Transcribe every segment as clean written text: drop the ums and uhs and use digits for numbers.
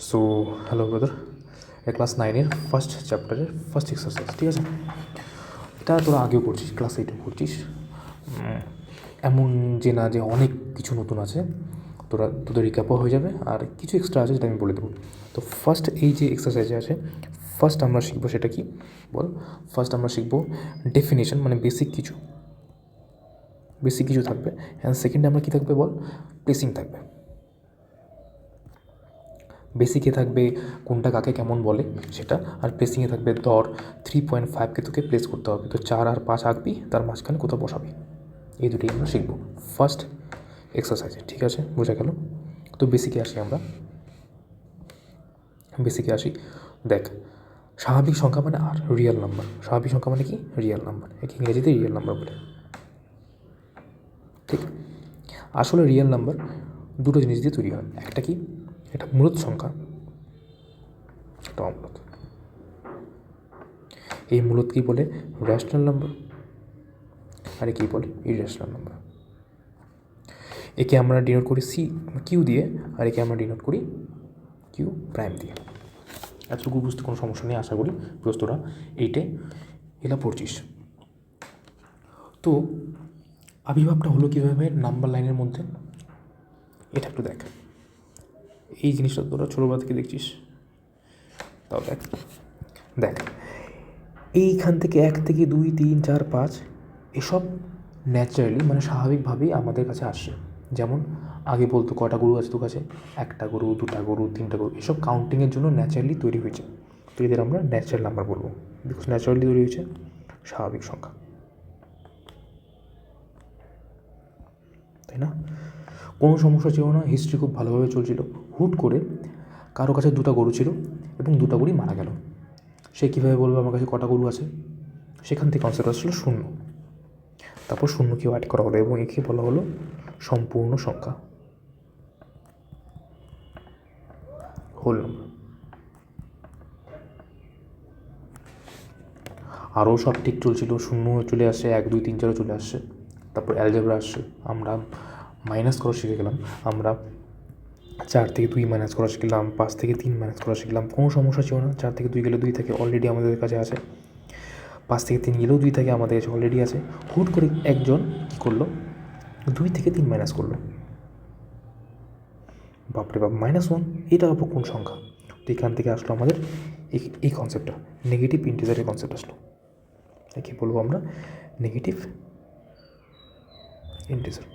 So hello brother, class 9-এর first চ্যাপ্টারের first exercise, ঠিক আছে? এটা তোরা আগেও করছিস, ক্লাস 8-এও করছিস। এমন যে না যে অনেক কিছু নতুন আছে, তোদের রিক্যাপও হয়ে যাবে, আর কিছু এক্সট্রা আছে যেটা আমি বলে দেবো। তো ফার্স্ট এই যে এক্সারসাইজে আছে, ফার্স্ট আমরা শিখবো সেটা কি বল। ফার্স্ট আমরা শিখবো ডেফিনেশন, মানে বেসিক কিছু থাকবে। অ্যান্ড সেকেন্ডে আমরা কী থাকবে বল, প্লেসিং থাকবে। বেসিকে থাকবে কোনটা কাকে কেমন বলে সেটা, আর প্লেসিংয়ে থাকবে ধর 3.5কে তোকে প্লেস করতে হবে, তো 4 আর 5 আঁকবি, তার মাঝখানে কোথাও বসাবি। এই দুটোই আমরা শিখবো ফার্স্ট এক্সারসাইজে, ঠিক আছে? বোঝা গেল? তো বেসিকে আসি। দেখ, স্বাভাবিক সংখ্যা মানে আর রিয়েল নাম্বার। স্বাভাবিক সংখ্যা মানে কি? Real number. একে ইংরেজিতে রিয়েল নাম্বার বলে, ঠিক? আসলে রিয়েল নাম্বার দুটো জিনিস দিয়ে তৈরি হয়। একটা কি? এটা মূলত সংখ্যা, এটা অমূলত। এই মূলত কী বলে? Rational number. আর কী বলে? Irrational number. একে আমরা ডিনোট করি কিউ দিয়ে, আর একে আমরা ডিনোট করি কিউ প্রাইম দিয়ে। এতটুকু বুঝতে কোনো সমস্যা নেই, আশা করি তোরা এইটে এলা পড়ছিস। তো আবির্ভাবটা হলো কীভাবে নাম্বার লাইনের মধ্যে, এটা একটু দেখ। এই জিনিসটা তোরা ছোটোবেলা থেকে দেখছিস, তাও দেখ এইখান থেকে 1 থেকে 2, 3, 4, 5 এসব ন্যাচারালি মানে স্বাভাবিকভাবেই আমাদের কাছে আসে। যেমন আগে বলতো কটা গরু আছে তোর কাছে, 1টা গরু, 2টা গরু, 3টা গরু, এসব কাউন্টিংয়ের জন্য ন্যাচারালি তৈরি হয়েছে। তো এদের আমরা ন্যাচারাল নাম্বার বলবো, বিকজ ন্যাচারালি তৈরি হয়েছে স্বাভাবিক সংখ্যা, তাই না? কোনো সমস্যা ছিল না, হিস্ট্রি খুব ভালোভাবে চলছিল। হুট করে কারো কাছে 2টা গরু ছিল এবং 2টা গরুই মারা গেল। সে কীভাবে বলবে আমার কাছে কটা গরু আছে? সেখান থেকে কনসেপ্ট আসছিল শূন্য। তারপর শূন্যকেও অ্যাড করা হলো এবং একে বলা হলো সম্পূর্ণ সংখ্যা, হোল নাম্বার। আরও সব ঠিক চলছিল, শূন্য চলে আসছে, 1, 2, 3, 4 চলে আসছে। তারপর অ্যালজেব্রা আসছে, আমরা মাইনাস করা শিখে গেলাম। আমরা 4 থেকে 2 মাইনাস করা শিখলাম, 5 থেকে 3 মাইনাস করা শিখলাম। কোনো সমস্যা ছিল না। 4 থেকে 2 গেলে 2 থেকে অলরেডি আমাদের কাছে আছে, 5 থেকে 3 গেলেও 2 থেকে আমাদের কাছে অলরেডি আছে। হুট করে একজন কী করলো, 2 থেকে 3 মাইনাস করলো। বাপরে বাপ, -1, এটা আবার কোন সংখ্যা? তো এখান থেকে আসলো আমাদের এই কনসেপ্টটা, নেগেটিভ ইন্টিজারের কনসেপ্ট আসলো। একে বলবো আমরা নেগেটিভ ইন্টিজার।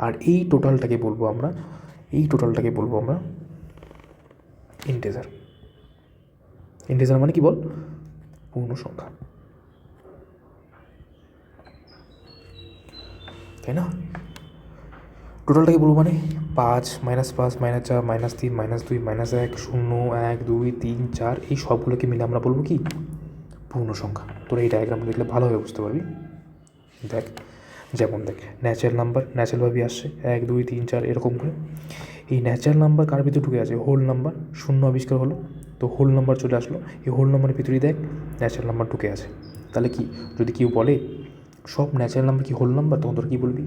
আর এই টোটালটাকে বলবো আমরা ইন্টিজার। ইন্টিজার মানে কি বল? পূর্ণ সংখ্যা, তাই না? টোটালটাকে বলবো মানে 5, -5, -4, -3, -2, -1, 0, 1, 2, 3, 4 এই সবগুলোকে মিলে আমরা বলবো কি? পূর্ণ সংখ্যা। তোরা এই ডায়াগ্রামটা দেখলে ভালোভাবে বুঝতে পারবি। দেখ, যেমন দেখ, ন্যাচারালভাবেই আসছে 1, 2, 3, 4 এরকম করে। এই ন্যাচারাল নাম্বার কার ভিতরে ঢুকে আছে? Whole number. শূন্য আবিষ্কার হলো, তো হোল নাম্বার চলে আসলো। এই হোল নাম্বারের ভিতরেই দেখ ন্যাচারাল নাম্বার ঢুকে আছে। তাহলে কি, যদি কেউ বলে সব ন্যাচারাল নাম্বার কি হোল নাম্বার, তখন তোর কী বলবি?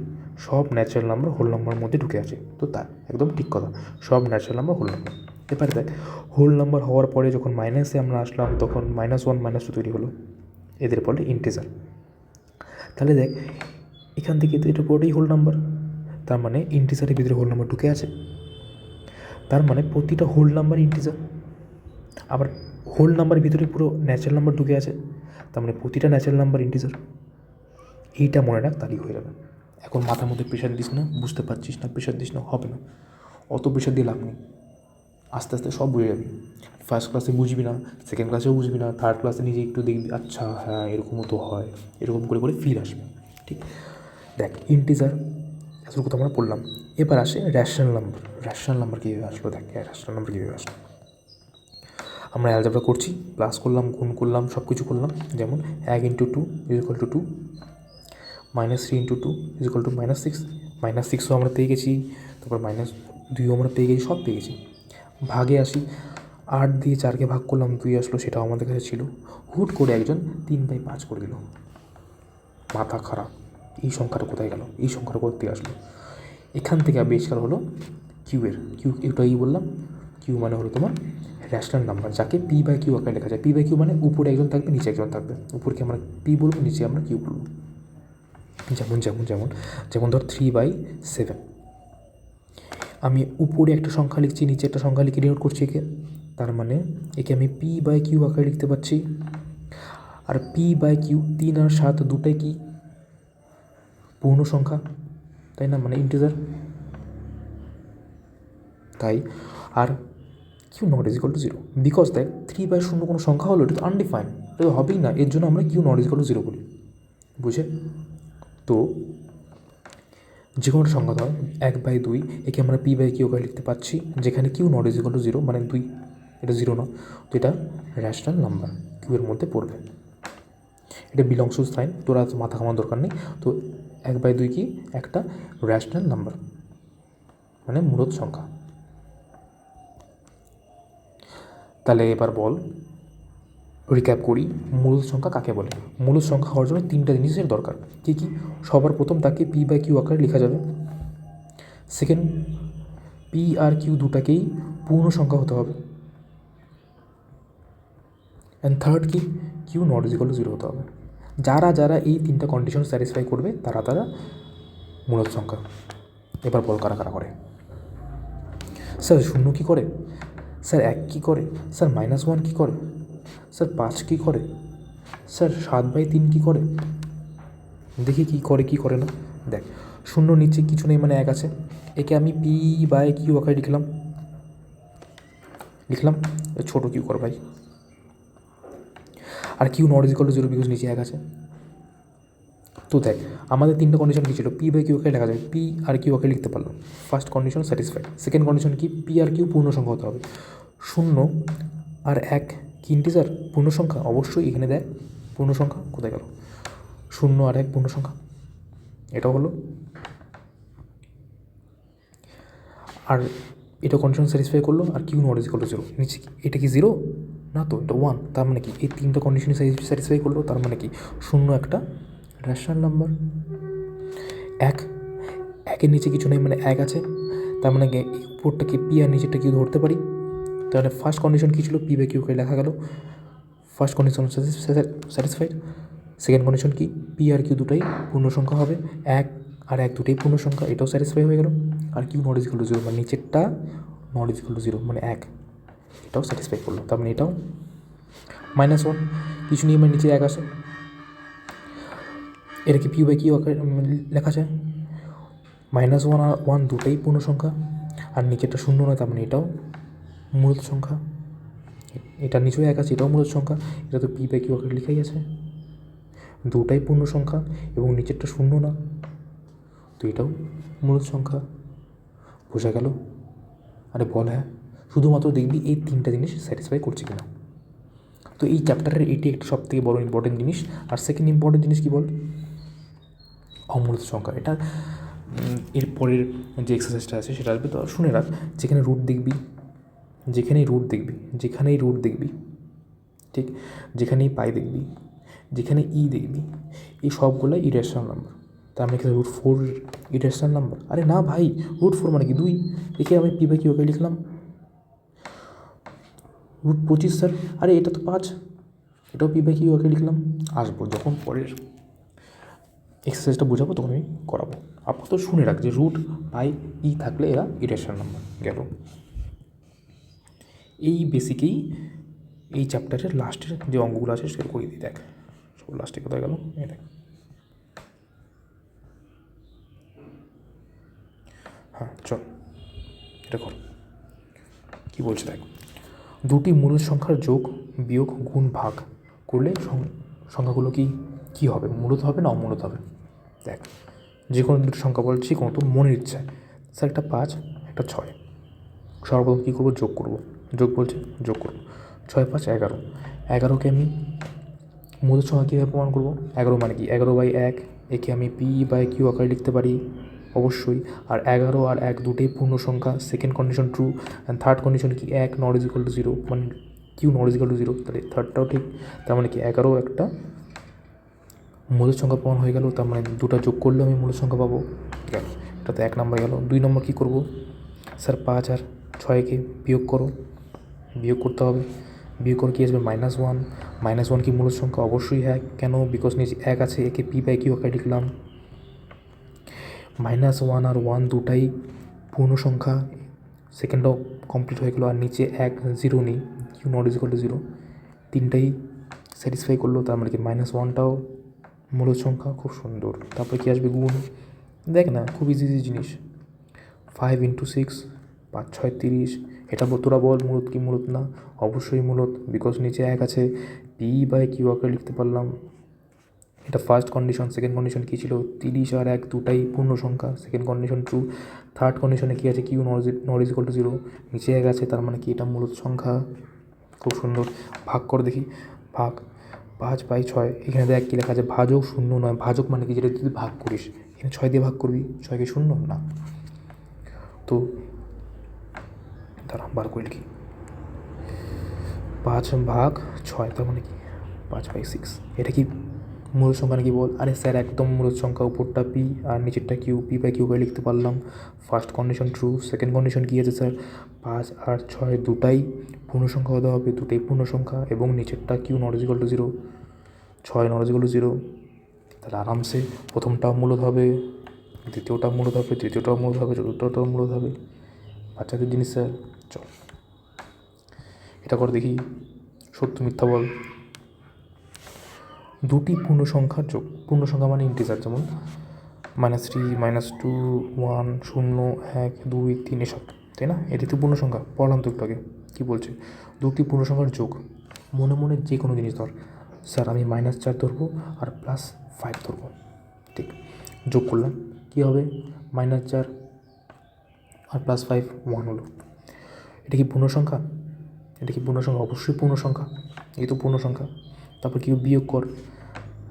সব ন্যাচারাল নাম্বার হোল নাম্বারের মধ্যে ঢুকে আছে। তো তার একদম ঠিক কথা, সব ন্যাচারাল নাম্বার হোল নাম্বার। এবারে দেখ, হোল নাম্বার হওয়ার পরে যখন মাইনাসে আমরা আসলাম, তখন -1, -2 তৈরি হলো, এদের বলে ইন্টিজার। তাহলে দেখ, এখান থেকে তো এটা পুরোটাই হোল নাম্বার, তার মানে ইন্টিজারের ভিতরে হোল নাম্বার ঢুকে আছে। তার মানে প্রতিটা হোল নাম্বার ইন্টিজার। আবার হোল নাম্বারের ভিতরে পুরো ন্যাচারাল নাম্বার ঢুকে আছে, তার মানে প্রতিটা ন্যাচারাল নাম্বার ইন্টিজার। এইটা মনে রাখ, তাহলেই হয়ে যাবে। এখন মাথার মধ্যে প্রেশার দিস না, বুঝতে পারছিস না, প্রেশার দিস না, হবে না। অত প্রেশার দিয়ে লাভ নেই, আস্তে আস্তে সব বুঝে যাবি। ফার্স্ট ক্লাসে বুঝবি না, সেকেন্ড ক্লাসেও বুঝবি না, থার্ড ক্লাসে নিজে একটু দেখবি, আচ্ছা হ্যাঁ এরকমও তো হয়, এরকম করে করে ফিল আসবে, ঠিক? দেখ, ইন্টিজার এতটুকু তো আমরা পড়লাম। এবার আসে রেশনাল নাম্বার। রেশনাল নাম্বার কীভাবে আসলো? দেখ, রেশনাল নাম্বার কীভাবে আসলো। আমরা অ্যালজেব্রা করছি, প্লাস করলাম, গুণ করলাম, সব কিছু করলাম। যেমন 1 × 2 = 2, -3 × 2 = -6, -6ও আমরা পেয়ে গেছি, তারপর -2ও আমরা পেয়ে গেছি, সব পেয়ে গেছি। ভাগে আসি, 8 দিয়ে 4কে ভাগ করলাম, 2 আসলো, সেটাও আমাদের কাছে ছিল। হুট করে একজন 3/5 করে দিল, মাথা খারাপ, এই সংখ্যাটা কোথায় গেল, এই সংখ্যাটা কোথা থেকে আসলো? এখান থেকে আবিষ্কার হলো কিউটা কি বললাম, কিউ মানে হলো তোমার র্যাশনাল নাম্বার, যাকে পি বাই কিউ আকারে লেখা যায়। পি বাই কিউ মানে উপরে একজন থাকবে, নিচে একজন থাকবে। উপরকে আমরা পি বলবো, নিচে আমরা কিউ বলবো। যেমন যেমন যেমন যেমন ধর 3/7, আমি উপরে একটা সংখ্যা লিখছি, নিচে একটা সংখ্যা লিখে ডিনোট করছি একে, তার মানে একে আমি পি বাই কিউ আকারে লিখতে পারছি। আর পি বাই কিউ 3 আর 7 দুটাই কি পূর্ণ সংখ্যা, তাই না, মানে ইন্টিজার। তাই আর Q not is equal to 0, because দেখ 3/0 কোনো সংখ্যা হলো, এটা তো আনডিফাইন্ড, এটা তো হবেই না, এর জন্য আমরা q not is equal to 0 বলি, বুঝে। তো যে কোনো একটা সংখ্যা ধর 1/2, একে আমরা পি বাই কিউ আকারে লিখতে পারছি, যেখানে q not is equal to 0 মানে 2, এটা 0 না, তো এটা র্যাশনাল নাম্বার কিউ এর মধ্যে পড়বে। এটা বিলংস টু সাইন, তোরা মাথা ঘামানোর দরকার নেই। তো 1/2 কি একটা র্যাশনাল নাম্বার, মানে মূলদ সংখ্যা। তাহলে এবার বল, রিক্যাপ করি, মূলদ সংখ্যা কাকে বলে। মূলদ সংখ্যা হওয়ার জন্য 3টা জিনিসের দরকার। কী কী? সবার প্রথম তাকে পি বাই কিউ আকারে লেখা যাবে। সেকেন্ড, পি আর কিউ দুটাকেই পূর্ণ সংখ্যা হতে হবে। অ্যান্ড থার্ড কি, q not is equal to 0 হতে হবে। যারা যারা এই 3টা কন্ডিশন স্যাটিসফাই করবে তারা তারা মূলদ সংখ্যা। এবার বল কারা কারা করে। স্যার 0 কী করে, স্যার 1 কী করে, স্যার -1 কী করে, স্যার 5 কী করে, স্যার 7/3 কী করে, দেখি কী করে কী করে না। দেখ 0 নিচে কিছু নেই মানে 1 আছে, একে আমি পি বাই কিউ আকারে লিখলাম, ছোটো কিউ কর ভাই। আর Q not is equal to 0 because নিচে 1 আছে। তো দেখ আমাদের 3টা কন্ডিশন কী ছিল, পি বাই কিউ আকারে লেখা যায়, পি আর কিউ আকারে লিখতে পারলো, first condition satisfied. Second condition কি, পি আর কিউ পূর্ণ সংখ্যা হতে হবে। 0 আর 1 কি ইন্টিজার, পূর্ণ সংখ্যা, অবশ্যই এখানে দেখ পূর্ণ সংখ্যা কোথায় গেল, 0 আর 1 পূর্ণ সংখ্যা, এটাও হলো। আর এটা কন্ডিশন স্যাটিসফাই করলো, আর Q not is equal to 0, নিচে কি এটা কি 0 না, তো এটা 1, তার মানে কি এই 3টা কন্ডিশনই স্যাটিসফাই করলো, তার মানে কি 0 একটা র্যাশনাল নাম্বার। 1 এর নিচে কিছু নেই মানে 1 আছে, তার মানে উপরটাকে পি আর নিচেরটা কিউ ধরতে পারি। তাহলে ফার্স্ট কন্ডিশন কী ছিল, পি বাই কিউ করে লেখা গেল, first condition satisfied. Second condition কি, পি আর কিউ দুটাই পূর্ণ সংখ্যা হবে, 1 আর 1 দুটোই পূর্ণ সংখ্যা, এটাও স্যাটিসফাই হয়ে গেল। আর Q not is equal to 0 মানে নিচেরটা নট ইজ ইকুয়াল টু 0 মানে 1, এটাও স্যাটিসফাই করলো। তার মানে এটাও -1 কিছু নিয়ে মানে নিচে 1 আসে, এটা কি পি বাই কিউ আকারে লেখা যায়। -1 আর 1 দুটাই পূর্ণ সংখ্যা, আর নিচেরটা 0 নয়, তার মানে এটাও মূলত সংখ্যা। এটা নিচেও 1 আছে, এটাও মূলত সংখ্যা, এটা তো পি বাই কিউ আকারে লেখাই আছে। দুটাই পূর্ণ সংখ্যা এবং নিচেরটা 0 না, তো এটাও মূলত সংখ্যা। বোঝা গেল? আরে বল হ্যাঁ, শুধুমাত্র দেখবি এই 3টা জিনিস স্যাটিসফাই করছে কিনা। তো এই চ্যাপ্টারের এটি একটি সবথেকে বড় ইম্পর্টেন্ট জিনিস। আর সেকেন্ড ইম্পর্টেন্ট জিনিস কী বল, অমূলত সংখ্যা। এটা এর পরের যে এক্সারসাইজটা আছে সেটা আসবে, তো শুনে রাখ, যেখানেই রুট দেখবি ঠিক, যেখানেই পাই দেখবি, যেখানে ই দেখবি, এই সবগুলোই ইরেশনাল নাম্বার। তার মানে কি √4 ইরেশনাল নাম্বার? আরে না ভাই, √4 মানে কি 2, একে আমি পি বাই কিউ আকারে লিখলাম। √25 স্যার, আরে এটা তো 5, এটাও পি বাই কিউ আকারে লিখলাম। আসবো যখন পরের এক্সারসাইজটা বোঝাবো তখন আমি করাবো। আপাতত শুনে রাখ যে রুট পাই ই থাকলে এরা ইরেশনাল নাম্বার গেল। এই বেসিকেই এই চ্যাপ্টারের লাস্টের যে অঙ্কগুলো আছে সেগুলো করিয়ে দিই। দেখ সব লাস্টে কোথায় গেল, এই দেখ, হ্যাঁ চল এটা কর। কী বলছে দেখ, দুটি মূল সংখ্যার যোগ বিয়োগ গুণ ভাগ করলে সংখ্যাগুলো কী হবে, মূলত হবে না অমূলত হবে। দেখ যে কোনো দুটো সংখ্যা বলছি, কোনো তোর মনের ইচ্ছায়, স্যার একটা 5 একটা 6, সর্বপ্রথম কী করবো, যোগ বলছে যোগ করবো। 6 5 11, 11কে আমি মূল সংখ্যা কীভাবে প্রমাণ করবো, 11 মানে কি 11/1, একে আমি পি বাই কিউ আকারে লিখতে পারি অবশ্যই। আর 11 আর 1 দুটোই পূর্ণ সংখ্যা, second condition true. And third condition কি, 1 নট ইজ ইকুয়াল টু 0 মানে q not is equal to 0, তাহলে থার্ডটাও ঠিক। তার মানে কি 11 একটা মূল সংখ্যা প্রমাণ হয়ে গেল, তার মানে দুটো যোগ করলে আমি মূল সংখ্যা পাবো, গেল। এটা তো 1 নম্বর গেল। 2 নম্বর কী করবো, স্যার 5 আর 6কে বিয়োগ করো, বিয়োগ করতে হবে। বিয়োগ করে কী আসবে? -1। -1 কি মূলদ সংখ্যা? অবশ্যই হ্যাঁ। কেন? বিকজ নিচে 1 আছে, একে p/q আকারে লিখলাম। -1 আর 1 দুটাই পূর্ণ সংখ্যা, সেকেন্ডটাও কমপ্লিট হয়ে গেলো। আর নিচে 1 0 নেই, q not is equal to 0, তিনটাই স্যাটিসফাই করলো। তার মানে কি -1টাও মূলদ সংখ্যা। খুব সুন্দর। তারপরে কি আসবে? গুণ। দেখ না, খুব ইজি ইজি জিনিস। 5 × 6, 5 × 6 30। এটা তোরা বল মূলদ কি মূলদ না? অবশ্যই মূলদ, বিকজ নিচে 1 আছে, p/q আকারে লিখতে পারলাম। এটা ফার্স্ট কন্ডিশন। সেকেন্ড কন্ডিশন কী ছিল? 30 আর 1 দুটাই পূর্ণ সংখ্যা, সেকেন্ড কন্ডিশন ট্রু। থার্ড কন্ডিশনে কী আছে? q not is equal to 0, নিচে 1 আছে, তার মানে কি এটা মূলদ সংখ্যা। খুব সুন্দর। ভাগ করে দেখি। ভাগ 5/6। এখানে দেখ কী লেখা আছে? ভাজক শূন্য নয়। ভাজক মানে কি? যেটা তুই ভাগ করিস, এখানে 6 দিয়ে ভাগ করবি। 6 কি শূন্য না? তো দাঁড়া বার করে লিখি। 5/6, তার মানে কি 5/6। এটা কি মূলদ সংখ্যা নাকি বল? আরে স্যার একদম মূলদ সংখ্যা। উপরটা p আর নিচেরটা q, p/q করে লিখতে পারলাম। First condition true. Second condition কী আছে স্যার? 5 আর 6 দুটাই পূর্ণ সংখ্যা হতে হবে, দুটোই পূর্ণ সংখ্যা, এবং নিচেরটা q not is equal to 0, 6 not is equal to 0। তাহলে আরামসে প্রথমটাও মূলদ হবে, দ্বিতীয়টাও মূলদ হবে, তৃতীয়টাও মূলদ হবে, চতুর্থটাও মূলদ হবে। বাচ্চাদের জিনিস স্যার। চল এটা করে দেখি। সত্য মিথ্যা বল। দুটি পূর্ণ সংখ্যার যোগ। পূর্ণ সংখ্যা মানে ইন্টিজার, যেমন -3, -2, 1, 0, 1, 2, 3 এসব, তাই না? এটি তো পূর্ণ সংখ্যা। পড়লাম তো একটু আগে কী বলছে? দুটি পূর্ণ সংখ্যার যোগ। মনে মনে যে কোনো জিনিস ধর। স্যার আমি -4 ধরবো আর +5 ধরবো, ঠিক? যোগ করলাম, কী হবে? -4 আর +5 1 হলো। এটা কি পূর্ণ সংখ্যা? এটা কি পূর্ণ সংখ্যা? অবশ্যই পূর্ণ সংখ্যা। এই তো পূর্ণ সংখ্যা। তারপর কি বিয়োগ কর।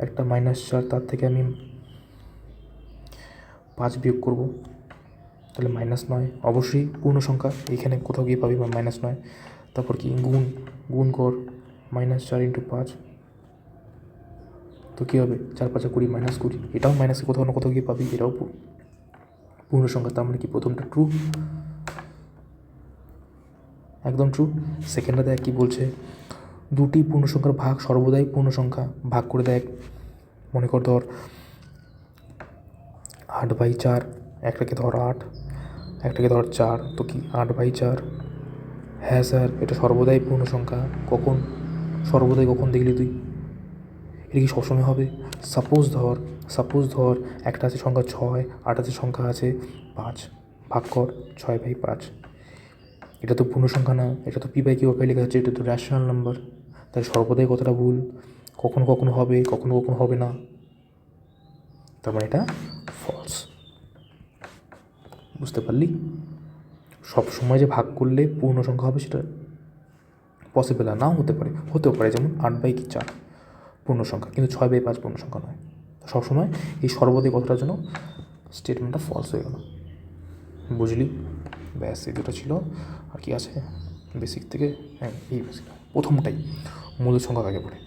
একটা -4, তার থেকে আমি 5 বিয়োগ করব, তাহলে -9। অবশ্যই পূর্ণ সংখ্যা, এইখানে কোথাও গিয়ে পাবি -9। তারপর কি গুণ। গুণ কর -4 × 5, তো কী হবে? 4 × 5 = 20, -20। এটাও মাইনাসে কোথাও না কোথাও গিয়ে পাবি, এটাও পূর্ণ সংখ্যা। তার মানে কি প্রথমটা ট্রু, একদম ট্রু। সেকেন্ডটা দেখ কী বলছে? দুটি পূর্ণ সংখ্যার ভাগ সর্বদাই পূর্ণ সংখ্যা। ভাগ করে দেখ। মনে কর ধর 8/4, একটাকে ধর 8, একটাকে ধর 4, তো কি 8/4? হ্যাঁ স্যার, এটা সর্বদাই পূর্ণ সংখ্যা। কখন সর্বদাই? কখন দেখলি তুই? এটা কি সবসময় হবে? সাপোজ ধর একটা আছে সংখ্যা 6, আর আছে সংখ্যা আছে 5। ভাগ কর 6/5। এটা তো পূর্ণ সংখ্যা না, এটা তো p/q আকারে লেখা আছে, এটা তো র্যাশনাল নাম্বার। তাই সর্বদাই কথাটা ভুল। কখনো কখনো হবে, কখনো কখনো হবে না, তার মানে এটা ফলস। বুঝতে পারলি? সব সময় যে ভাগ করলে পূর্ণ সংখ্যা হবে সেটা পসিবল আর নাও হতে পারে, হতেও পারে। যেমন 8/4 পূর্ণ সংখ্যা, কিন্তু 6/5 পূর্ণ সংখ্যা নয়। সবসময় এই সর্বদাই কথাটার জন্য স্টেটমেন্টটা ফলস হয়ে গেল। বুঝলি? ব্যাস, এই দুটো ছিল। আর কি আছে বেসিক থেকে? হ্যাঁ, এই বেসিক প্রথমটাই মূলদ সংখ্যা কাকে বলে।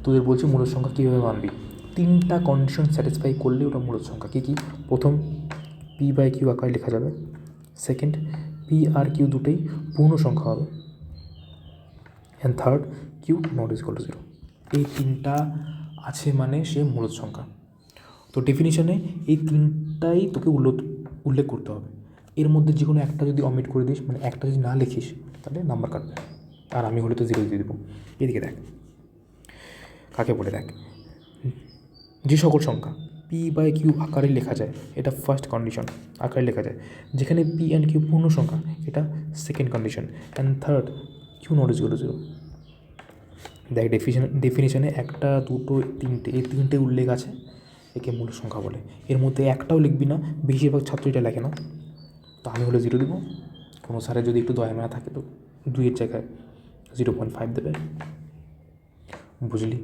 তোদের বলছি মূলদ সংখ্যা কীভাবে মানবি। 3টা কন্ডিশন স্যাটিসফাই করলে ওটা মূলদ সংখ্যা। কী কী? প্রথম, p/q আকারে লেখা যাবে। সেকেন্ড, p আর q দুটোই পূর্ণ সংখ্যা হবে। And third, q not is equal to 0। এই 3টা আছে মানে সে মূলদ সংখ্যা। তো ডেফিনিশনে এই 3টাই তোকে উল্লেখ করতে হবে। এর মধ্যে যে কোনো একটা যদি অমিট করে দিস, মানে একটা যদি না লিখিস, তাহলে নাম্বার কাটবে। আর আমি হলে তো 0 দিয়ে দেবো। এদিকে দেখ কাকে বলে। দেখ, যে সকল সংখ্যা p/q আকারে লেখা যায়, এটা ফার্স্ট কন্ডিশন আকারে লেখা যায়। যেখানে p অ্যান্ড q পূর্ণ সংখ্যা, এটা second condition. And third, q not is equal to 0। দেখ ডেফিনিশনে 1, 2, 3, এই 3টে উল্লেখ আছে, একে মূল সংখ্যা বলে। এর মধ্যে একটাও লিখবি না, বেশিরভাগ ছাত্র এটা লেখে না। তো আমি হলে 0 দেবো। কোনো স্যারের যদি একটু দয়া মায়া থাকে তো 2-এর জায়গায় 0.5 দেবে। বুঝলি?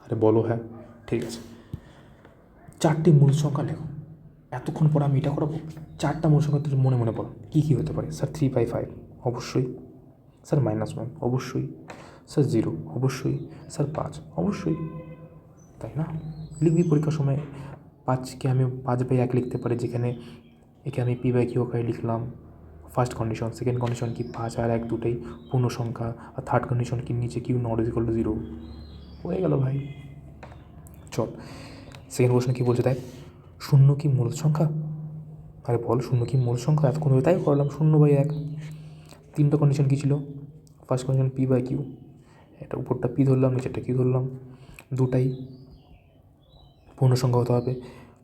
আরে বলো হ্যাঁ, ঠিক আছে। 4টি মূল সংখ্যা লেখো। এতক্ষণ পরে আমি এটা করাবো। 4টা মূল সংখ্যা তুই মনে মনে বল কী কী হতে পারে। স্যার 3/5 অবশ্যই। স্যার -1 অবশ্যই। স্যার 0 অবশ্যই। স্যার 5 অবশ্যই, তাই না? লিখবি পরীক্ষার সময়। 5কে আমি 5/1 লিখতে পারি, যেখানে একে আমি p/q আকারে লিখলাম। First condition. সেকেন্ড কন্ডিশন কি 5 আর 1 দুটোই পূর্ণ সংখ্যা। আর থার্ড কন্ডিশন কি নিচে q not is equal to 0। হয়ে গেল ভাই। চল সেকেন্ড কোশ্চেন কী বলছে দেখ, শূন্য কি মূল সংখ্যা? আরে বল শূন্য কি মূল সংখ্যা? এতক্ষণ ধরে তাই করলাম, 0/1। তিনটা কন্ডিশন কী ছিল? ফার্স্ট কন্ডিশন p/q, এটা উপরটা p ধরলাম, নিচেরটা q ধরলাম, দুটাই পূর্ণ সংখ্যা হতে হবে।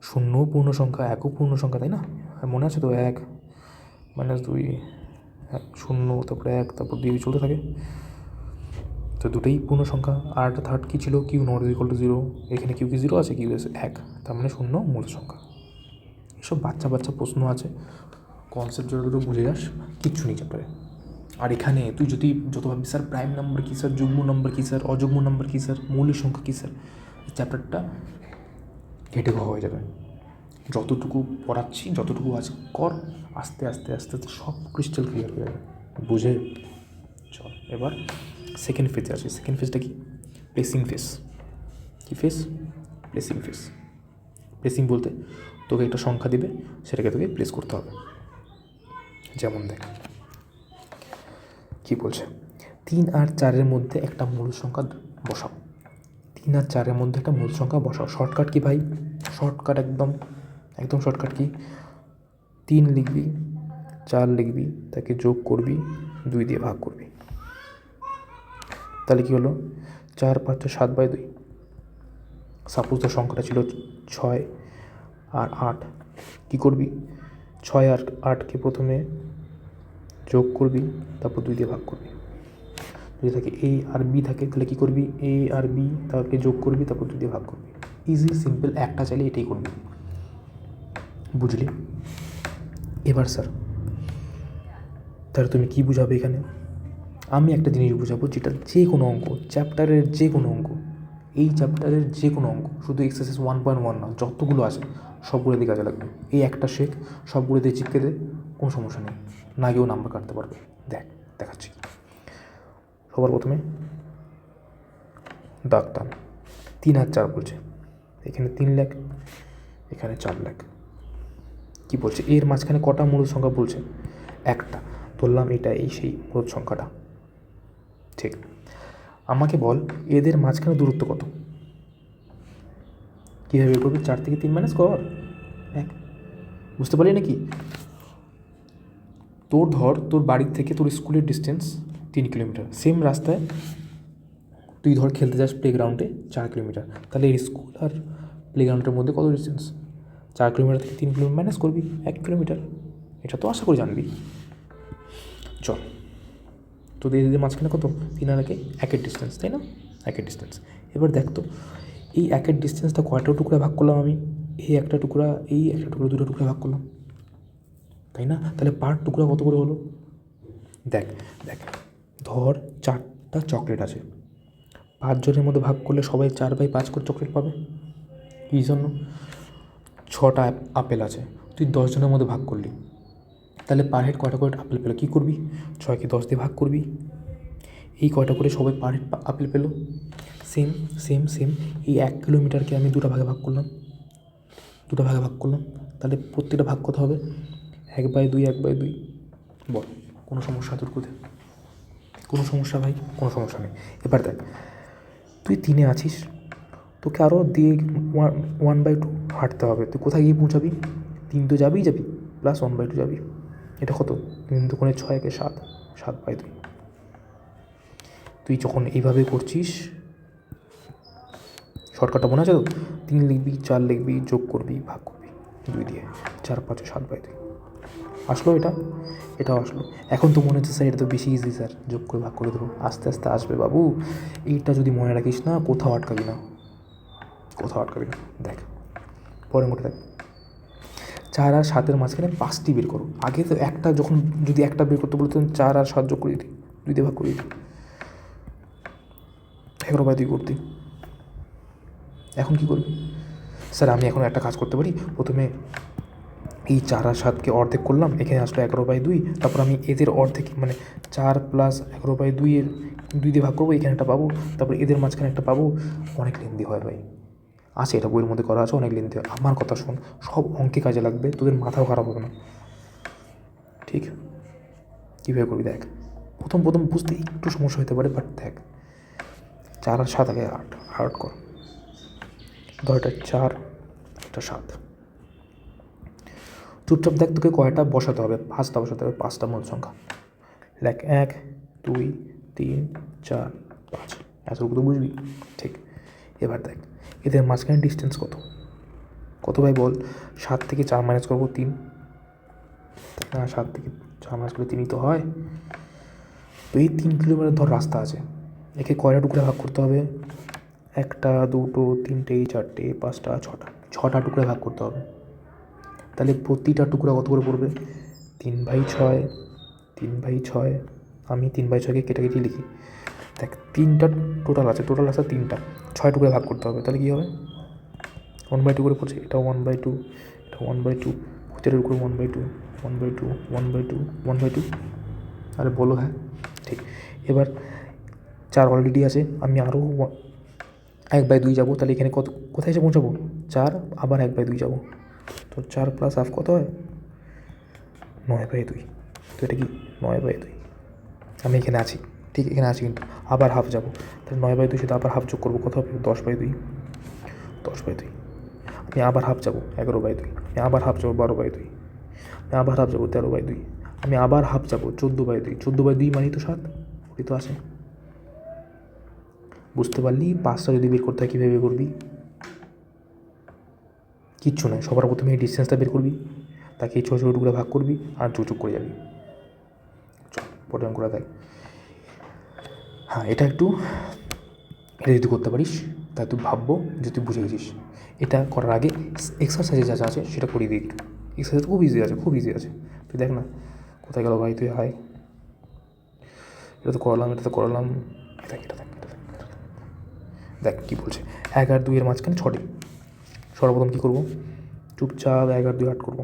শূন্যও পূর্ণ সংখ্যা, একও পূর্ণ সংখ্যা, তাই না? মনে আছে তো, 1 - 2, 0, তারপরে 1, তারপর 2 চলতে থাকে। তো দুটোই পূর্ণ সংখ্যা। আর একটা থার্ড কী ছিল? Q not equal to 0। এখানে কিউ কি 0 আছে? কিউ আছে 1, তার মানে শূন্য মূল সংখ্যা। এসব বাচ্চা বাচ্চা প্রশ্ন আছে, কনসেপ্ট যতটুকু বুঝে যাস কিচ্ছু নেই চ্যাপ্টারে। আর এখানে তুই যদি যত ভাববি স্যার প্রাইম নাম্বার কী স্যার, যুগ্ম নাম্বার কী স্যার, অযুগ্ম নাম্বার কী স্যার, মৌলিক সংখ্যা কী স্যার, এই চ্যাপ্টারটা ঘেটে ঘ হয়ে যাবে। যতটুকু পড়াচ্ছি, যতটুকু আছে কর, আস্তে আস্তে আস্তে আস্তে সব ক্রিস্টাল ক্লিয়ার হয়ে যাবে, বুঝে। চল এবার সেকেন্ড ফেজে আসি। সেকেন্ড ফেজটা কি? Placing phase. কী ফেজ? Placing phase. প্লেসিং বলতে তোকে একটা সংখ্যা দিবে, সেটাকে তোকে প্লেস করতে হবে। যেমন দেখ কী বলছে, 3 আর 4-এর মধ্যে একটা মূল সংখ্যা বসাও। 3 আর 4-এর মধ্যে একটা মূল সংখ্যা বসাও। শর্টকাট কি ভাই? শর্টকাট একদম একদম শর্টকাট কি? 3 লিখবি, 4 লিখবি, তাকে যোগ করবি, 2 দিয়ে ভাগ করবি। তাহলে কী হলো? 4 × 5 = 7/2। সাপোজ তোর সংখ্যাটা ছিল 6 আর 8। কী করবি? 6 আর 8কে প্রথমে যোগ করবি, তারপর 2 দিয়ে ভাগ করবি। যদি থাকে এ আর বি থাকে, তাহলে কী করবি? এ আর বি তাকে যোগ করবি, তারপর 2 দিয়ে ভাগ করবি। ইজি, সিম্পল, একটা চাইলে এটাই করবি। বুঝলি? এবার স্যার তাহলে তুমি কী বুঝাবে এখানে? আমি একটা জিনিস বুঝাবো, যেটা যে কোনো অঙ্ক, চ্যাপ্টারের যে কোনো অঙ্ক, এই চ্যাপ্টারের যে কোনো অঙ্ক, শুধু এক্সারসাইজ 1.1 না, যতগুলো আছে সবগুলো দিয়ে কাজে লাগবে। এই একটা শেখ, সবগুলো দিয়ে চিপকে দে, কোনো সমস্যা নেই, না গিয়েও নাম্বার কাটতে পারবে। দেখাচ্ছি। সবার প্রথমে দাগ টান। 3 আর 4 বলছে, এখানে 3 লাখ, এখানে 4 লাখ। কী বলছে? এর মাঝখানে কটা মূল সংখ্যা বলছে? একটা। ধরলাম এটা এই সেই মূল সংখ্যাটা, ঠিক। আমাকে বল এদের মাঝখানে দূরত্ব কত? কীভাবে বের করবি? 4 থেকে 3 মাইনাস কর, 1। বুঝতে পারলি নাকি? তোর বাড়ির থেকে তোর স্কুলের ডিস্টেন্স 3 কিলোমিটার। সেম রাস্তায় তুই ধর খেলতে যাস প্লেগ্রাউন্ডে 4 কিলোমিটার। তাহলে এই স্কুল আর প্লেগ্রাউন্ডের মধ্যে কত ডিস্টেন্স? 4 কিলোমিটার থেকে 3 কিলোমিটার মাইনাস করবি, 1 কিলোমিটার। এটা তো আশা করি জানবি। চল, তোদের এদের মাঝখানে কত? 3 আর 1 ডিস্টেন্স, তাই না? 1 ডিস্টেন্স। এবার দেখ তো, এই 1 ডিস্টেন্সটা কয়টা টুকরা ভাগ করলাম আমি? এই একটা টুকরা, এই একটা টুকরা, দুটো টুকরা ভাগ করলাম, তাই না? তাহলে পার টুকরা কত করে হলো? দেখ, ধর 4টা চকলেট আছে, 5 জনের মধ্যে ভাগ করলে সবাই 4/5 করে চকলেট পাবে। এই জন্য 6টা আপেল আছে, তুই 10 জনের মধ্যে ভাগ করলি, তাহলে পার হেড কয়টা করে আপেল পেলো? কী করবি? 6কে 10 দিয়ে ভাগ করবি। এই কয়টা করে সবাই পার হেড আপেল পেলো। সেম সেম সেম, এই 1 কিলোমিটারকে আমি 2টা ভাগে ভাগ করলাম, তাহলে প্রত্যেকটা ভাগ কত হবে? 1/2, 1/2। বল, কোনো সমস্যা তোর কোথায়? কোনো সমস্যা ভাই? কোনো সমস্যা নেই। এবার দেখ, তুই 3-এ আছিস, তোকে আরও দিয়ে 1/2 হাঁটতে হবে। তুই কোথায় গিয়ে পৌঁছাবি? 3 তো যাবি প্লাস 1/2 যাবি। এটা কত? 3 দুগুণে 6, 1-এ 7, 7/2। তুই যখন এইভাবে করছিস, শর্টকাটটা মনে আছে তো? 3 লিখবি, 4 লিখবি, যোগ করবি, ভাগ করবি 2 দিয়ে। 4 × 5 = 7/2 আসলো। এটাও আসলো। এখন তো মনে হচ্ছে স্যার এটা তো বেশি ইজি স্যার, যোগ করে ভাগ করে দেবো। আস্তে আস্তে আসবে বাবু, এইটা যদি মনে রাখিস না, কোথাও আটকাবি না। দেখ পরের মতো দেখ, 4 আর 7-এর মাঝখানে 5টি বের করো। আগে তো একটা, যখন যদি একটা বের করতে বলতো 4 আর 7 যোগ করে দিতি, 2 দিয়ে ভাগ করে দিতি, 11/2 করতি। এখন কী করবি? স্যার আমি এখন একটা কাজ করতে পারি, প্রথমে এই 4 আর 7কে অর্ধেক করলাম, এখানে আসলো 11/2, তারপর আমি এদের অর্ধেক মানে 4 + 11/2 এর 2 দিয়ে ভাগ করবো, এখানে একটা পাবো, তারপর এদের মাঝখানে একটা পাবো। অনেক লেন্দি হয় ভাই, আছে, এটা বইয়ের মধ্যে করা আছে, অনেক লেন্দি হয়। আমার কথা শোন, সব অঙ্কে কাজে লাগবে, তোদের মাথাও খারাপ হবে না, ঠিক? কীভাবে করবি দেখ, প্রথম বুঝতে একটু সমস্যা হতে পারে, বাট দেখ 4 আর 7 আগে 8, 8 কর, ধর এটা 4, এটা 7। চুপচাপ দেখ তোকে কয়টা বসাতে হবে, 5টা বসাতে হবে, 5টা মূল সংখ্যা। দেখ 1 2 3 4 5, এতটুকু তো বুঝবি, ঠিক। এবার দেখ এদের মাঝখানে ডিস্টেন্স কত ভাই বল? 7 থেকে 4 মাইনাস করবো 3, না 7 থেকে 4 মাইনাস করে 3ই তো হয়। তো এই 3 কিলোমিটার ধর রাস্তা আছে, একে কয়টা টুকরে ভাগ করতে হবে? 1টা 2টো 3টে 4টে 5টা 6টা টুকরে ভাগ করতে হবে। তাহলে প্রতিটা টুকরা কত করে পড়বে? 3/6, 3/6। আমি 3/6কে কেটে লিখি। দেখ 3টা টোটাল আছে 3টা, 6 টুকরে ভাগ করতে হবে, তাহলে কী হবে? 1/2 করে পড়ছে, এটা 1/2, এটা 1/2, প্রতিটার উপরে 1/2, 1/2, 1/2, 1/2। আরে বলো হ্যাঁ, ঠিক। এবার 4 অলরেডি আছে, আমি আরও 1/2 যাবো, তাহলে এখানে কোথায় এসে পৌঁছাবো? 4, আবার 1/2 যাবো, তো 4 + হাফ কত হয়? 9/2। তো এটা কি 9/2? আমি এখানে আছি, ঠিক এখানে আছি, কিন্তু আবার হাফ যাবো, তাহলে 9/2 সাথে আবার হাফ যোগ করবো, কত হবে? 10/2, 10/2। আমি আবার হাফ যাবো 11/2, আমি আবার হাফ যাবো 12/2, আমি আবার হাফ যাবো 13/2, আমি আবার হাফ যাবো 14/2, 14/2 মানেই তো 7, ওই তো আছে। বুঝতে পারলি? 5টা যদি বের করতে হয় কীভাবে বের করবি? কিচ্ছু নয়, সবার প্রথমে এই ডিস্টেন্সটা বের করবি, তাকে এই ছোটো ছোটো টুকরে ভাগ করবি আর যোগ করে যাবি। চল পরিমাণ করে দেখ। হ্যাঁ এটা যদি করতে পারিস তাই তুই ভাববো যে তুই বুঝে গেছিস। এটা করার আগে এক্সারসাইজে যা আছে সেটা করিয়ে দিই একটু। এক্সারসাইজ খুব ইজি আছে, তুই দেখ না। কোথায় গেল ভাই? তুই হাই, এটা তো করালাম, এটা দেখ কী বলছে। 1 আর 2 এর মাঝখানে 6টি। সর্বপ্রথম কী করবো? চুপচাপ 1 আর 2 8 করবো।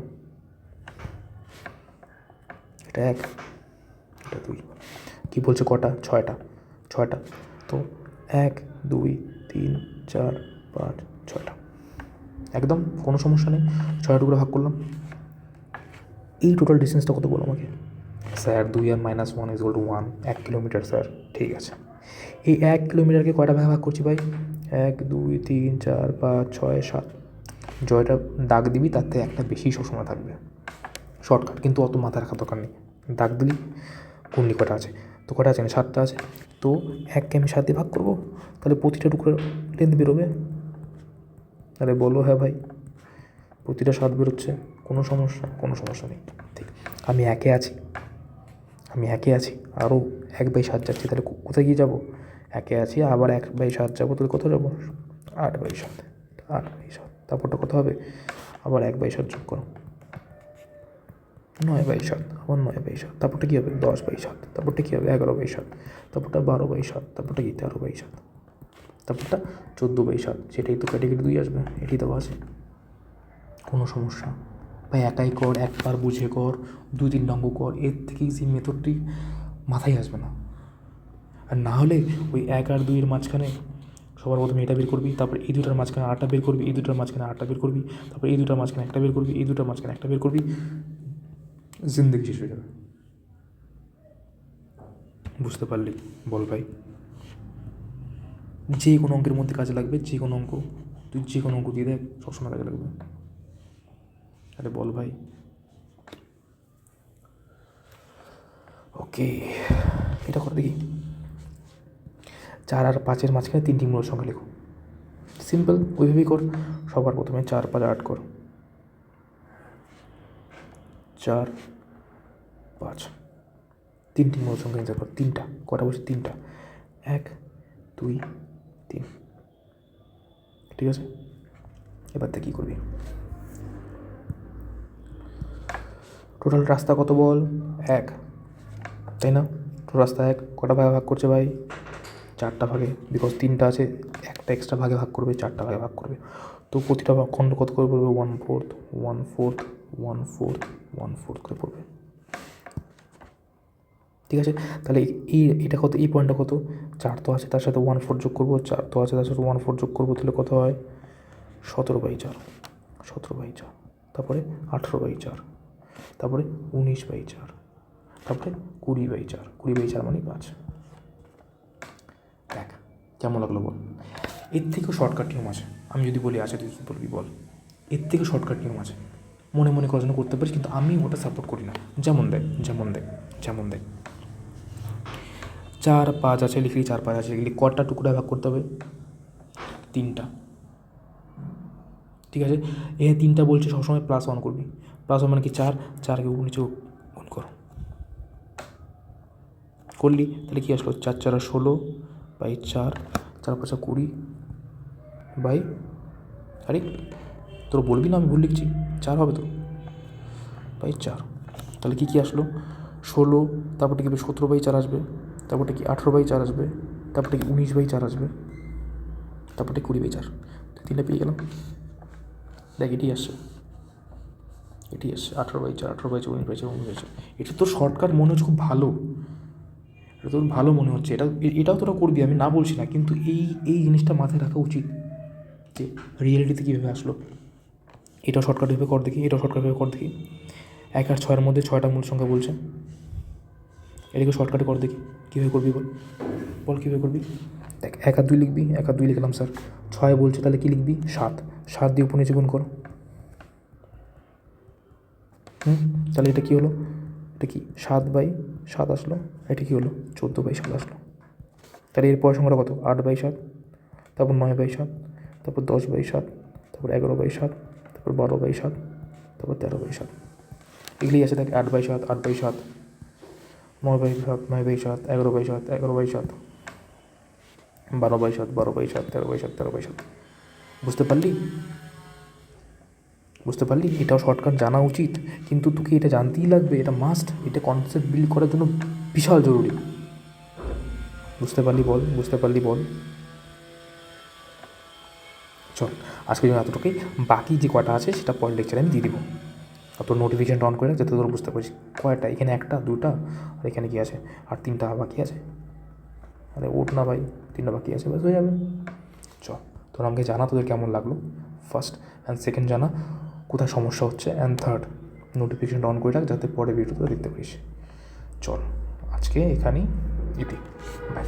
এটা 1, এটা 2। কী বলছে কটা? 6টা। তো 1 2 3 4 5 6টা, একদম কোনো সমস্যা নেই। 6 টুকরো ভাগ করলাম। এই টোটাল ডিস্টেন্সটা কত বলো আমাকে? স্যার 2 আর -1 = 1, 1 কিলোমিটার স্যার। ঠিক আছে, এই 1 কিলোমিটারকে কয়টা ভাগে ভাগ করছি ভাই? 1 2 3 4 5 6 7। জয়টা দাগ দিবি, তার থেকে একটা বেশি সবসময় থাকবে, শর্টকাট, কিন্তু অত মাথায় রাখার দরকার নেই। দাগ দিলি কুণ্ডলি কটা আছে? তো কটা আছে? 7টা আছে। তো 1কে আমি 7 দিয়ে ভাগ করবো, তাহলে প্রতিটা টুকরোর লেন্থ বেরোবে। তাহলে বলো হ্যাঁ ভাই, প্রতিটা 7 বেরোচ্ছে, কোনো সমস্যা নেই। ঠিক, আমি একে আছি, আরও 1/7 যাচ্ছি, তাহলে কোথায় গিয়ে যাবো? একে আছি, আবার 1/7 যাবো, তাহলে কোথায় যাবো? 8/7, 8/7। তারপরটা কত হবে? আবার 1/7 যোগ করো, 9/7, আবার 9/7। তারপরটা কী হবে? 10/7। তারপরটা কী হবে? 11/7। তারপরটা 12/7। তারপরটা কি? 13/7। তারপরটা 14/7। সেটাই তো ক্যাটাগরি 2 আসবে, এটি দেওয়া আছে, কোনো সমস্যা ভাই। একাই কর, একবার বুঝে কর, 2-3 অঙ্ক কর, এর থেকে ইজি মেথডটি মাথায় আসবে না। আর না হলে ওই 1 আর 2 এর মাঝখানে সবার প্রথমে এটা বের করবি, তারপর এই দুটার মাঝখানে 8টা বের করবি, এই দুটার মাঝখানে 8টা বের করবি, তারপর এই দুটার মাঝখানে একটা বের করবি, এই দুটার মাঝখানে একটা বের করবি, জিন্দগি শেষ হয়ে যাবে। বুঝতে পারলি? বল ভাই। যে কোনো অঙ্কের মধ্যে কাজে লাগবে, যে কোনো অঙ্ক, তুই যে কোনো অঙ্ক দিয়ে দেখ, সবসময় কাজে লাগবে। আরে বল ভাই। ওকে, এটা করে দেখি। 4 আর 5-এর মাঝখানে 3টি মূল সংখ্যা লেখো। সিম্পল, ওইভাবেই কর। সবার প্রথমে 4 5 8 কর। 4 5, 3টি মূল সংখ্যা নির্ণয় কর। 3টা, কটা বলছি? 3টা। 1 2 3, ঠিক আছে। এবার তুই কী করবি? টোটাল রাস্তা কত বল? 1, তাই না? টোটাল রাস্তা 1। কটা ভাগে ভাগ করছে ভাই? 4টা ভাগে, বিকজ 3টা আছে, একটা এক্সট্রা ভাগে ভাগ করবে, 4টা ভাগে ভাগ করবে। তো প্রতিটা খণ্ড কত করে পড়বে? 1/4, 1/4, 1/4, 1/4 করে পড়বে, ঠিক আছে। তাহলে এটা কত? এই পয়েন্টটা কত? 4 তো আছে, তার সাথে 1/4 যোগ করবো, 4 তো আছে, তার সাথে 1/4 যোগ করবো, তাহলে কত হয়? 17/4, 17/4। তারপরে 18/4, তারপরে 19/4, তারপরে 20/4, 20/4 মানে 5। দেখ কেমন লাগলো বল। এর থেকেও শর্টকাট নিয়ম আছে, আমি যদি বলি আছে, তুই কী বলবি বল। এর থেকে শর্টকাট নিয়ম আছে, মনে মনে করার জন্য করতে পারিস, কিন্তু আমি ওটা সাপোর্ট করি না। যেমন দেখ 4 5 আছে লিখলি, 4 5 আছে লিখলি, কটা টুকরা ভাগ করতে হবে? 3টা। ঠিক আছে, এ 3টা বলছে সবসময় +1 করবি। +1 মানে কি 4, 4কে নিচে গুণ কর, করলি তাহলে কী আসলো? 4 4 16/4, 4 5 20 বাই, আরে তোর বলবি না আমি ভুল লিখছি, 4 হবে তো, /4। তাহলে কী আসলো? 16, তারপরটা কি 17/4 আসবে, তারপরটা কি 18/4 আসবে, তারপরটা কি 19/4 আসবে, তারপরটা 20/4। 3টা পেয়ে গেলাম। দেখ এটি আসছে 18/4, 18/4, 19/4, 19/4। এটা তোর শর্টকাট মনে হচ্ছে, খুব ভালো, এটা তোর ভালো মনে হচ্ছে, এটাও তোরা করবি, আমি না বলছি না, কিন্তু এই জিনিসটা মাথায় রাখা উচিত যে রিয়েলিটিতে কীভাবে আসলো। এটাও শর্টকাটভাবে কর দেখি, 1 আর 6-এর মধ্যে 6টা মূল সংখ্যা বলছে, এটাকে শর্টকাটে কর দেখি কীভাবে করবি বল কীভাবে করবি। দেখ 1 আর 2 লিখবি, 1 আর 2 লিখলাম স্যার। 6 বলছে তাহলে কী লিখবি? 7, 7 দিয়ে উপর নিচে গুণ করো। তাহলে এটা কী হলো? এটা কি 7/7 আসলো, এটা কী হলো? 14/7 আসলো। তাহলে এর পরের সংখ্যাটা কত? 8/7, তারপর 9/7, তারপর 10/7, তারপর 11/7, তারপর 12/7, তারপর 13/7। এগুলি আছে দেখ, 8/7, 8/7, 9/7, 9/7, 11/7, 11/7, 12/7, 12/7, 13/7, 13/7। বুঝতে পারলি? এটাও শর্টকাট জানা উচিত, কিন্তু তোকে এটা জানতেই লাগবে, এটা মাস্ট, এটা কনসেপ্ট বিল্ড করার জন্য বিশাল জরুরি। বুঝতে পারলি বল। চল আজকের জন্য এতটুকুই, বাকি যে কটা আছে সেটা পরের লেকচারে আমি দিয়ে দেবো। আর তোর নোটিফিকেশানটা অন করে রাখ, যাতে তোর বুঝতে পারিস কয়টা, এখানে 1টা 2টা, আর এখানে কী আছে, আর 3টা বাকি আছে। আরে ওঠ না ভাই, 3টা বাকি আছে, ব্যাস হয়ে যাবে। চল তোর আমাকে জানা তোদের কেমন লাগলো, ফার্স্ট অ্যান্ড সেকেন্ড জানা কোথায় সমস্যা হচ্ছে, অ্যান্ড থার্ড নোটিফিকেশানটা অন করে রাখ, যাতে পরে ভিডিওটা দেখতে পারিস। চল আজকে এখানেই ইতি, বাই।